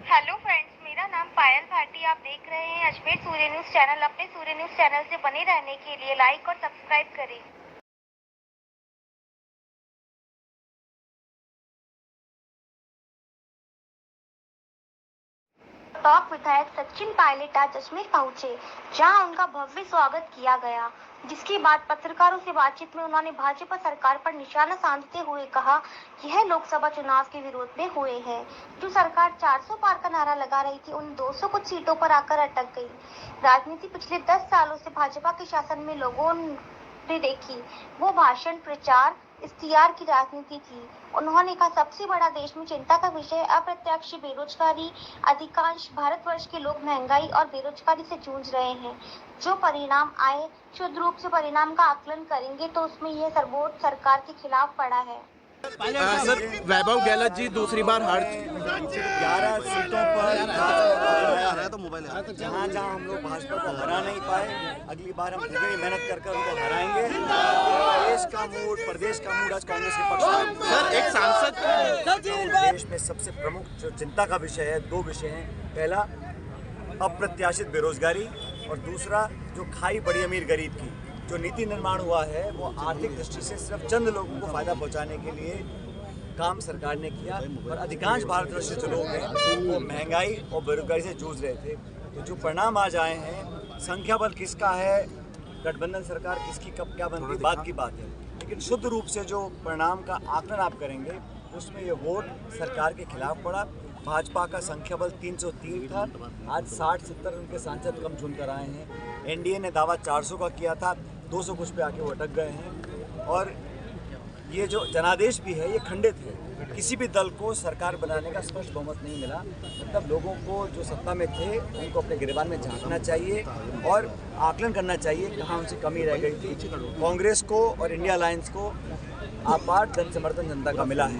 Hello friends, मेरा नाम पायल भाटी। आप देख रहे हैं अजमेर सूर्य न्यूज़ चैनल। अपने सूर्य न्यूज़ चैनल से बने रहने के लिए लाइक और सब्सक्राइब करें। टॉप विधायक सचिन पायलट आज अजमेर पहुंचे, जहां उनका भव्य स्वागत किया गया। जिसके बाद पत्रकारों से बातचीत में उन्होंने भाजपा सरकार पर निशाना साधते हुए कहा, यह लोकसभा चुनाव के विरोध में हुए हैं। जो सरकार 400 पार का नारा लगा रही थी, उन 200 कुछ सीटों पर आकर अटक गई। राजनीति पिछले 10 सालों से भाजपा के शासन में लोगों ने देखी, वो भाषण, प्रचार, इश्तिहार की राजनीति थी। उन्होंने कहा, सबसे बड़ा देश में चिंता का विषय अप्रत्याशित बेरोजगारी। अधिकांश भारतवर्ष के लोग महंगाई और बेरोजगारी से जूझ रहे हैं। जो परिणाम आए, शुद्ध रूप से परिणाम का आकलन करेंगे तो उसमें यह सर्वोच्च सरकार के खिलाफ पड़ा है। सर, वैभव गहलोत जी दूसरी बार हार 11 सीटों पर जहाँ हम लोग भाजपा को हरा नहीं पाए, अगली बार हम दुगनी मेहनत कर उनको हराएंगे। प्रदेश का मूड आज कांग्रेस के पक्ष में। सर, एक सांसद देश में सबसे प्रमुख जो चिंता का विषय है, दो विषय हैं। पहला अप्रत्याशित बेरोजगारी और दूसरा जो खाई बड़ी अमीर गरीब की। जो नीति निर्माण हुआ है वो आर्थिक दृष्टि से सिर्फ चंद लोगों को फायदा पहुंचाने के लिए काम सरकार ने किया, और अधिकांश भारतवर्ष जो लोग हैं वो महंगाई और बेरोजगारी से जूझ रहे थे। तो जो परिणाम आज आए हैं, संख्या बल किसका है, गठबंधन सरकार किसकी कब क्या बनती है, बात की बात है, लेकिन शुद्ध रूप से जो परिणाम का आकलन आप करेंगे उसमें ये वोट सरकार के खिलाफ पड़ा। भाजपा का संख्या बल 303 था, आज 60-70 उनके सांसद कम चुन कर आए हैं। एनडीए ने दावा 400 का किया था, 200 कुछ पे आके वो अटक गए हैं। और ये जो जनादेश भी है ये खंडित है। किसी भी दल को सरकार बनाने का स्पष्ट बहुमत नहीं मिला। मतलब लोगों को जो सत्ता में थे उनको अपने गिरबान में झांकना चाहिए और आकलन करना चाहिए कहाँ उनसे कमी रह गई थी। कांग्रेस को और इंडिया अलायंस को आपार जन समर्थन जनता का मिला है।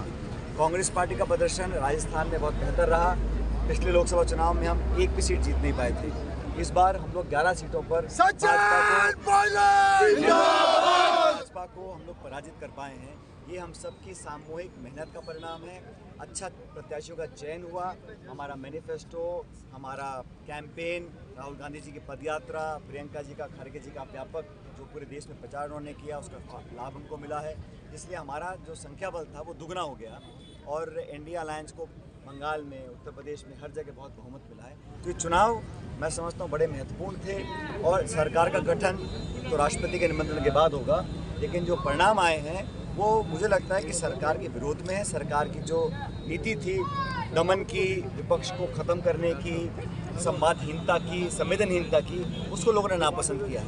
कांग्रेस पार्टी का प्रदर्शन राजस्थान में बहुत बेहतर रहा। पिछले लोकसभा चुनाव में हम एक भी सीट जीत नहीं पाए थे। इस बार हम लोग 11 सीटों पर भाजपा को हम लोग पराजित कर पाए हैं। ये हम सबकी सामूहिक मेहनत का परिणाम है। अच्छा प्रत्याशियों का चयन हुआ। हमारा मैनिफेस्टो, हमारा कैंपेन, राहुल गांधी जी की पदयात्रा, प्रियंका जी का, खड़गे जी का व्यापक जो पूरे देश में प्रचार उन्होंने किया, उसका लाभ हमको मिला है। इसलिए हमारा जो संख्या बल था वो दुगना हो गया, और इंडिया अलायंस को बंगाल में, उत्तर प्रदेश में, हर जगह बहुत बहुमत मिला है। तो ये चुनाव मैं समझता हूँ बड़े महत्वपूर्ण थे, और सरकार का गठन तो राष्ट्रपति के निमंत्रण के बाद होगा, लेकिन जो परिणाम आए हैं वो मुझे लगता है कि सरकार के विरोध में है। सरकार की जो नीति थी दमन की, विपक्ष को ख़त्म करने की, संवादहीनता की, संवेदनहीनता की, उसको लोगों ने नापसंद किया है।